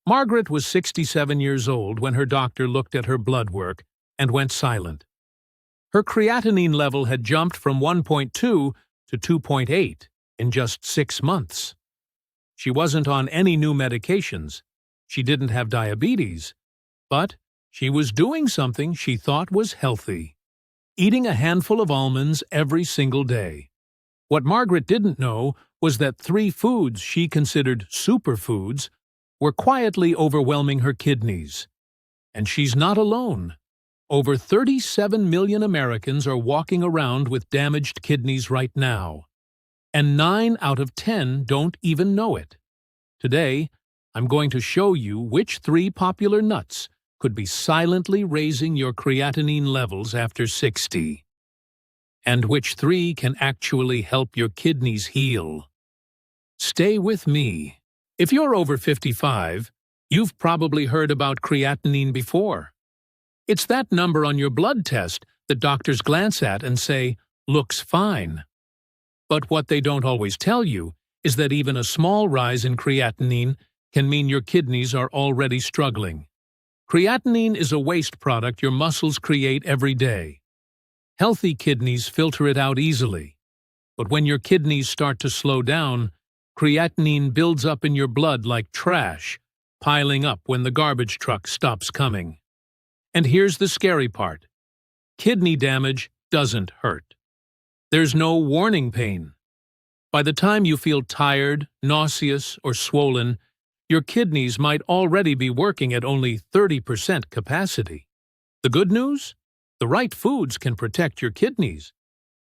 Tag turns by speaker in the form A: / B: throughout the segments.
A: Margaret was 67 years old when her doctor looked at her blood work and went silent. Her creatinine level had jumped from 1.2 to 2.8 in just 6 months. She wasn't on any new medications. She didn't have diabetes. But she was doing something she thought was healthy, eating a handful of almonds every single day. What Margaret didn't know was that 3 foods she considered superfoods were quietly overwhelming her kidneys. And she's not alone. Over 37 million Americans are walking around with damaged kidneys right now. And 9 out of 10 don't even know it. Today, I'm going to show you which 3 popular nuts could be silently raising your creatinine levels after 60. And which 3 can actually help your kidneys heal. Stay with me. If you're over 55, you've probably heard about creatinine before. It's that number on your blood test that doctors glance at and say, looks fine. But what they don't always tell you is that even a small rise in creatinine can mean your kidneys are already struggling. Creatinine is a waste product your muscles create every day. Healthy kidneys filter it out easily. But when your kidneys start to slow down, creatinine builds up in your blood like trash, piling up when the garbage truck stops coming. And here's the scary part. Kidney damage doesn't hurt. There's no warning pain. By the time you feel tired, nauseous, or swollen, your kidneys might already be working at only 30% capacity. The good news? The right foods can protect your kidneys.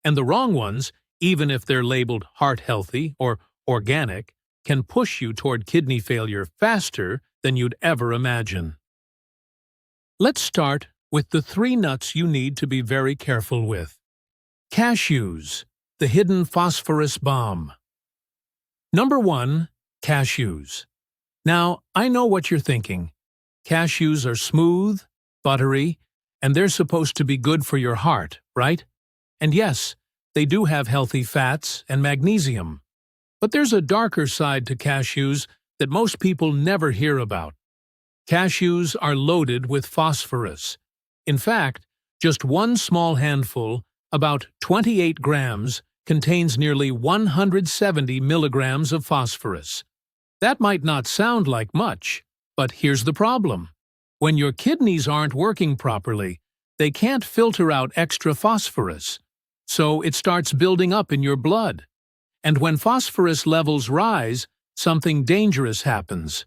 A: And the wrong ones, even if they're labeled heart-healthy or organic, can push you toward kidney failure faster than you'd ever imagine. Let's start with the 3 nuts you need to be very careful with. Cashews, the hidden phosphorus bomb. Number 1, cashews. Now, I know what you're thinking. Cashews are smooth, buttery, and they're supposed to be good for your heart, right? And yes, they do have healthy fats and magnesium. But there's a darker side to cashews that most people never hear about. Cashews are loaded with phosphorus. In fact, just one small handful, about 28 grams, contains nearly 170 milligrams of phosphorus. That might not sound like much, but here's the problem. When your kidneys aren't working properly, they can't filter out extra phosphorus, so it starts building up in your blood. And when phosphorus levels rise, something dangerous happens.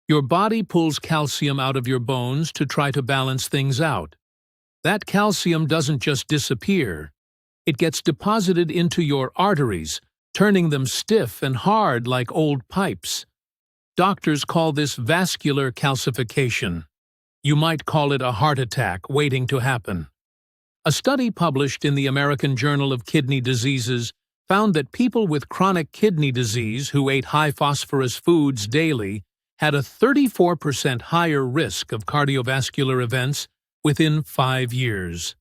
A: Your body pulls calcium out of your bones to try to balance things out. That calcium doesn't just disappear. It gets deposited into your arteries, turning them stiff and hard like old pipes. Doctors call this vascular calcification. You might call it a heart attack waiting to happen. A study published in the American Journal of Kidney Diseases found that people with chronic kidney disease who ate high-phosphorus foods daily had a 34% higher risk of cardiovascular events within 5 years.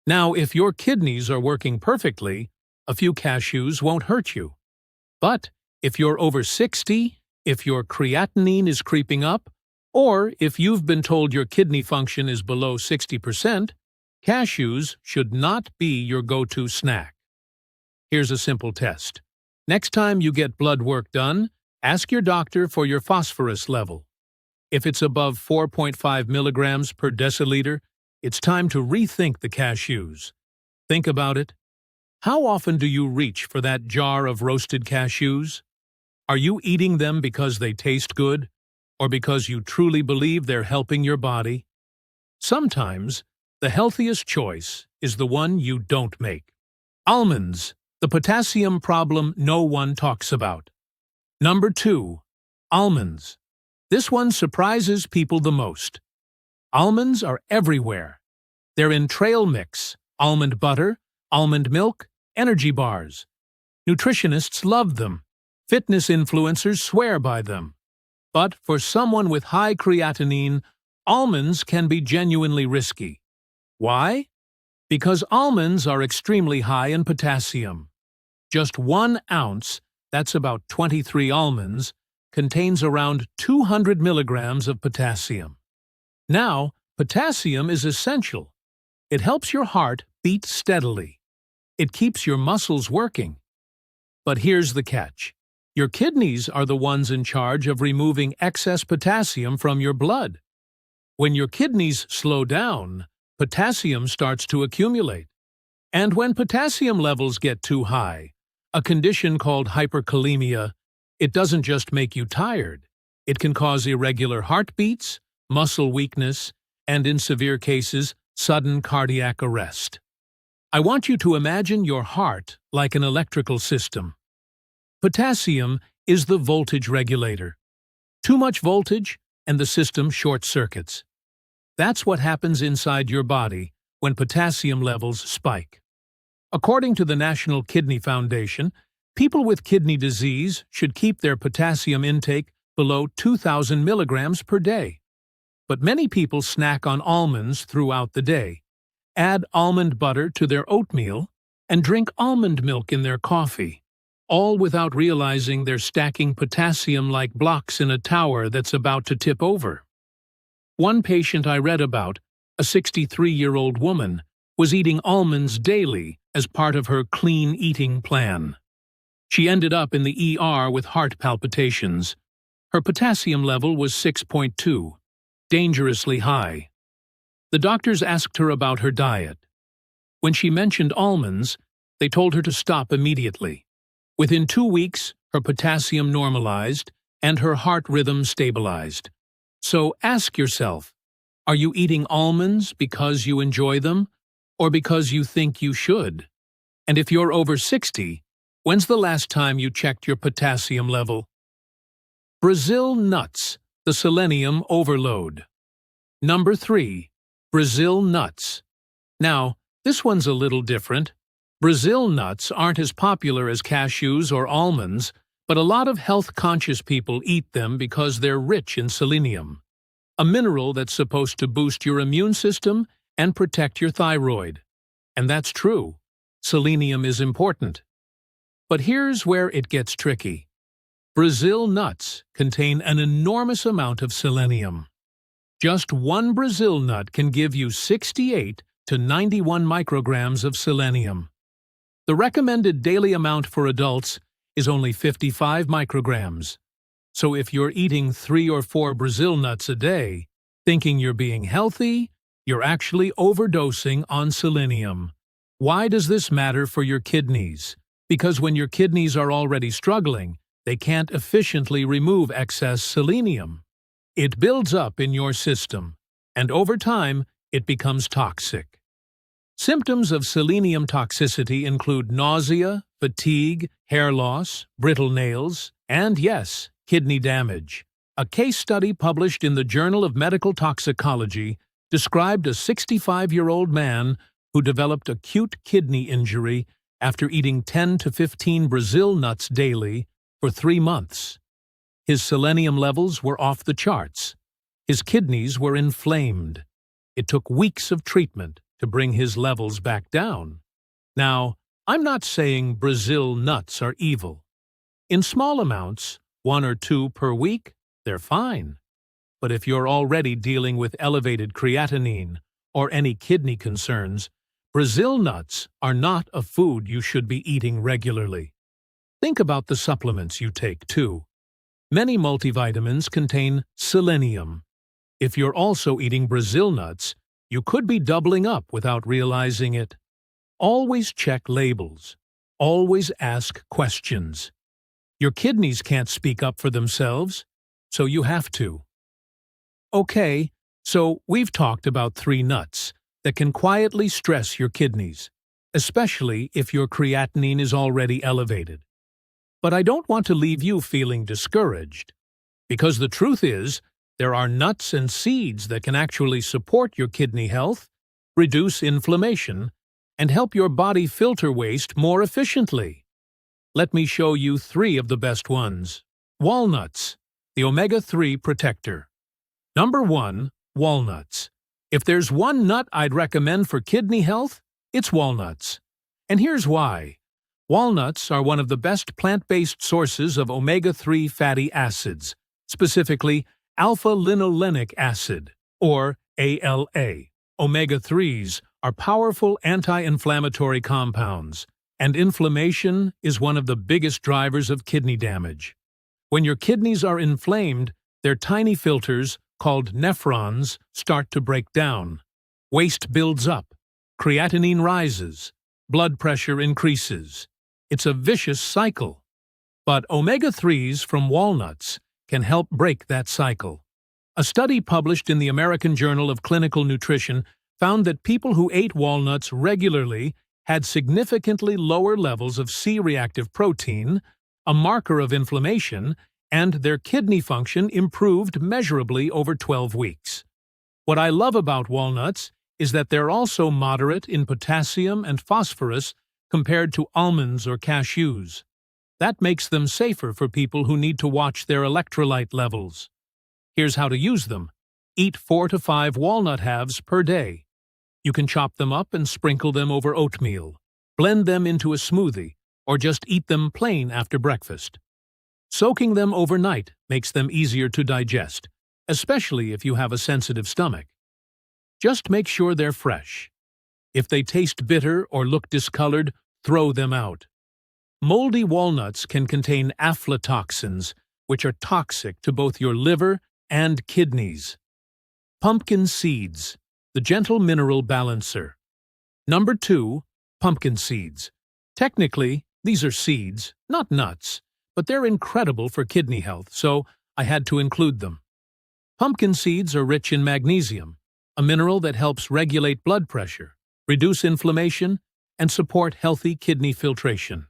A: Now, if your kidneys are working perfectly, a few cashews won't hurt you. But if you're over 60, if your creatinine is creeping up, or if you've been told your kidney function is below 60%, cashews should not be your go-to snack. Here's a simple test. Next time you get blood work done, ask your doctor for your phosphorus level. If it's above 4.5 milligrams per deciliter, it's time to rethink the cashews. Think about it. How often do you reach for that jar of roasted cashews? Are you eating them because they taste good, or because you truly believe they're helping your body? Sometimes, the healthiest choice is the one you don't make. Almonds, the potassium problem no one talks about. Number 2, almonds. This one surprises people the most. Almonds are everywhere. They're in trail mix, almond butter, almond milk, energy bars. Nutritionists love them. Fitness influencers swear by them. But for someone with high creatinine, almonds can be genuinely risky. Why? Because almonds are extremely high in potassium. Just 1 ounce, that's about 23 almonds, contains around 200 milligrams of potassium. Now, potassium is essential. It helps your heart beat steadily. It keeps your muscles working. But here's the catch. Your kidneys are the ones in charge of removing excess potassium from your blood. When your kidneys slow down, potassium starts to accumulate. And when potassium levels get too high, a condition called hyperkalemia, it doesn't just make you tired. It can cause irregular heartbeats, muscle weakness, and in severe cases, sudden cardiac arrest. I want you to imagine your heart like an electrical system. Potassium is the voltage regulator. Too much voltage, and the system short-circuits. That's what happens inside your body when potassium levels spike. According to the National Kidney Foundation, people with kidney disease should keep their potassium intake below 2,000 milligrams per day. But many people snack on almonds throughout the day, add almond butter to their oatmeal, and drink almond milk in their coffee, all without realizing they're stacking potassium like blocks in a tower that's about to tip over. One patient I read about, a 63-year-old woman, was eating almonds daily as part of her clean eating plan. She ended up in the ER with heart palpitations. Her potassium level was 6.2, dangerously high. The doctors asked her about her diet. When she mentioned almonds, they told her to stop immediately. Within 2 weeks, her potassium normalized and her heart rhythm stabilized. So ask yourself, are you eating almonds because you enjoy them or because you think you should? And if you're over 60, when's the last time you checked your potassium level? Brazil nuts, the selenium overload. Number 3, Brazil nuts. Now, this one's a little different. Brazil nuts aren't as popular as cashews or almonds, but a lot of health-conscious people eat them because they're rich in selenium, a mineral that's supposed to boost your immune system and protect your thyroid. And that's true. Selenium is important. But here's where it gets tricky. Brazil nuts contain an enormous amount of selenium. Just one Brazil nut can give you 68 to 91 micrograms of selenium. The recommended daily amount for adults is only 55 micrograms. So if you're eating 3 or 4 Brazil nuts a day, thinking you're being healthy, you're actually overdosing on selenium. Why does this matter for your kidneys? Because when your kidneys are already struggling, they can't efficiently remove excess selenium. It builds up in your system, and over time, it becomes toxic. Symptoms of selenium toxicity include nausea, fatigue, hair loss, brittle nails, and yes, kidney damage. A case study published in the Journal of Medical Toxicology described a 65-year-old man who developed acute kidney injury after eating 10 to 15 Brazil nuts daily for 3 months. His selenium levels were off the charts. His kidneys were inflamed. It took weeks of treatment to bring his levels back down. Now, I'm not saying Brazil nuts are evil. In small amounts, 1 or 2 per week, they're fine. But if you're already dealing with elevated creatinine or any kidney concerns, Brazil nuts are not a food you should be eating regularly. Think about the supplements you take, too. Many multivitamins contain selenium. If you're also eating Brazil nuts, you could be doubling up without realizing it. Always check labels. Always ask questions. Your kidneys can't speak up for themselves, so you have to. Okay, so we've talked about 3 nuts that can quietly stress your kidneys, especially if your creatinine is already elevated. But I don't want to leave you feeling discouraged, because the truth is, there are nuts and seeds that can actually support your kidney health, reduce inflammation, and help your body filter waste more efficiently. Let me show you 3 of the best ones. Walnuts, the omega-3 protector. Number 1, walnuts. If there's one nut I'd recommend for kidney health, it's walnuts. And here's why. Walnuts are one of the best plant-based sources of omega-3 fatty acids, specifically alpha-linolenic acid, or ALA. Omega-3s are powerful anti-inflammatory compounds, and inflammation is one of the biggest drivers of kidney damage. When your kidneys are inflamed, their tiny filters, called nephrons, start to break down. Waste builds up, creatinine rises, blood pressure increases. It's a vicious cycle. But omega-3s from walnuts can help break that cycle. A study published in the American Journal of Clinical Nutrition found that people who ate walnuts regularly had significantly lower levels of C-reactive protein, a marker of inflammation, and their kidney function improved measurably over 12 weeks. What I love about walnuts is that they're also moderate in potassium and phosphorus compared to almonds or cashews. That makes them safer for people who need to watch their electrolyte levels. Here's how to use them. Eat 4 to 5 walnut halves per day. You can chop them up and sprinkle them over oatmeal. Blend them into a smoothie, or just eat them plain after breakfast. Soaking them overnight makes them easier to digest, especially if you have a sensitive stomach. Just make sure they're fresh. If they taste bitter or look discolored, throw them out. Moldy walnuts can contain aflatoxins, which are toxic to both your liver and kidneys. Pumpkin seeds, the gentle mineral balancer. Number 2, pumpkin seeds. Technically, these are seeds, not nuts, but they're incredible for kidney health, so I had to include them. Pumpkin seeds are rich in magnesium, a mineral that helps regulate blood pressure, reduce inflammation, and support healthy kidney filtration.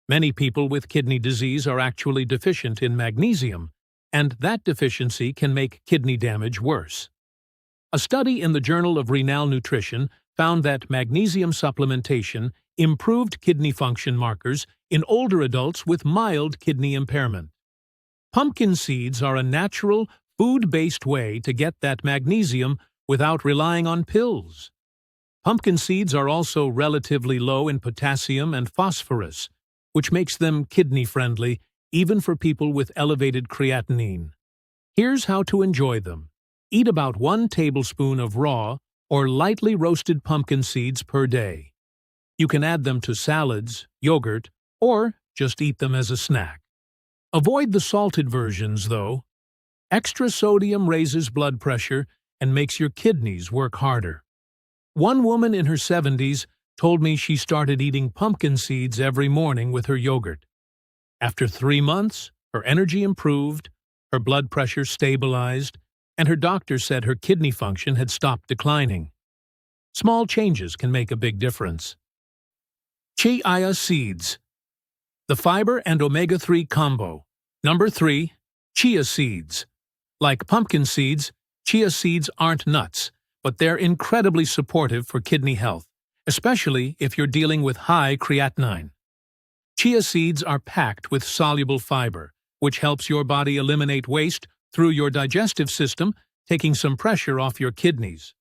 A: Many people with kidney disease are actually deficient in magnesium, and that deficiency can make kidney damage worse. A study in the Journal of Renal Nutrition found that magnesium supplementation improved kidney function markers in older adults with mild kidney impairment. Pumpkin seeds are a natural, food-based way to get that magnesium without relying on pills. Pumpkin seeds are also relatively low in potassium and phosphorus, which makes them kidney-friendly even for people with elevated creatinine. Here's how to enjoy them. Eat about 1 tablespoon of raw or lightly roasted pumpkin seeds per day. You can add them to salads, yogurt, or just eat them as a snack. Avoid the salted versions, though. Extra sodium raises blood pressure and makes your kidneys work harder. One woman in her 70s told me she started eating pumpkin seeds every morning with her yogurt. After 3 months, her energy improved, her blood pressure stabilized, and her doctor said her kidney function had stopped declining. Small changes can make a big difference. Chia seeds, the fiber and omega-3 combo. Number 3, chia seeds. Like pumpkin seeds, chia seeds aren't nuts, but they're incredibly supportive for kidney health, especially if you're dealing with high creatinine. Chia seeds are packed with soluble fiber, which helps your body eliminate waste through your digestive system, taking some pressure off your kidneys.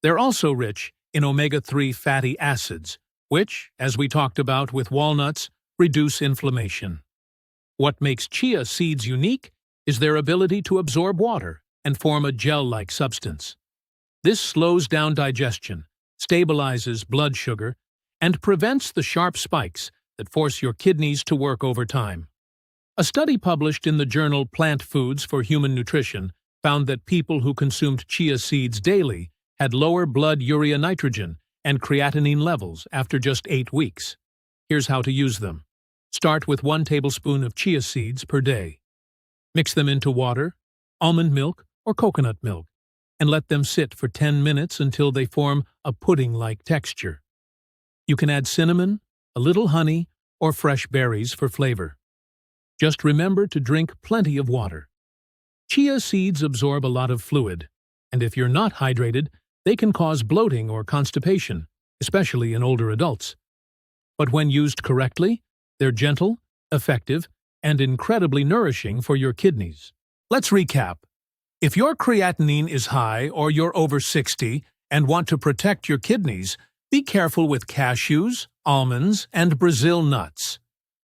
A: They're also rich in omega-3 fatty acids, which, as we talked about with walnuts, reduce inflammation. What makes chia seeds unique is their ability to absorb water and form a gel-like substance. This slows down digestion, stabilizes blood sugar, and prevents the sharp spikes that force your kidneys to work overtime. A study published in the journal Plant Foods for Human Nutrition found that people who consumed chia seeds daily had lower blood urea nitrogen and creatinine levels after just 8 weeks. Here's how to use them. Start with 1 tablespoon of chia seeds per day. Mix them into water, almond milk, or coconut milk, and let them sit for 10 minutes until they form a pudding-like texture. You can add cinnamon, a little honey, or fresh berries for flavor. Just remember to drink plenty of water. Chia seeds absorb a lot of fluid, and if you're not hydrated, they can cause bloating or constipation, especially in older adults. But when used correctly, they're gentle, effective, and incredibly nourishing for your kidneys. Let's recap. If your creatinine is high or you're over 60 and want to protect your kidneys, be careful with cashews, almonds, and Brazil nuts.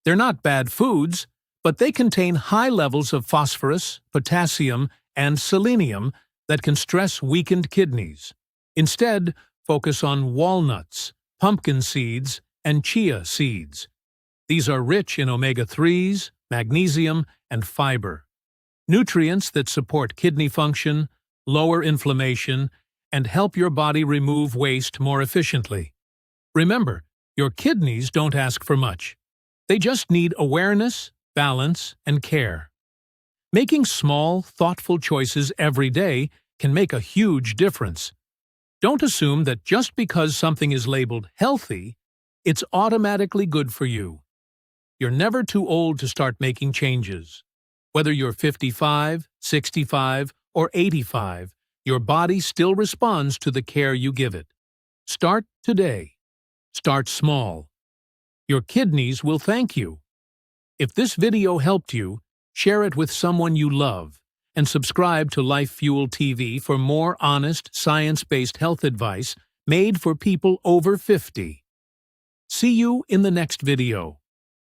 A: They're not bad foods, but they contain high levels of phosphorus, potassium, and selenium that can stress weakened kidneys. Instead, focus on walnuts, pumpkin seeds, and chia seeds. These are rich in omega-3s, magnesium, and fiber, nutrients that support kidney function, lower inflammation, and help your body remove waste more efficiently. Remember, your kidneys don't ask for much. They just need awareness, balance, and care. Making small, thoughtful choices every day can make a huge difference. Don't assume that just because something is labeled healthy, it's automatically good for you. You're never too old to start making changes. Whether you're 55, 65, or 85, your body still responds to the care you give it. Start today. Start small. Your kidneys will thank you. If this video helped you, share it with someone you love, and subscribe to Life Fuel TV for more honest, science-based health advice made for people over 50. See you in the next video.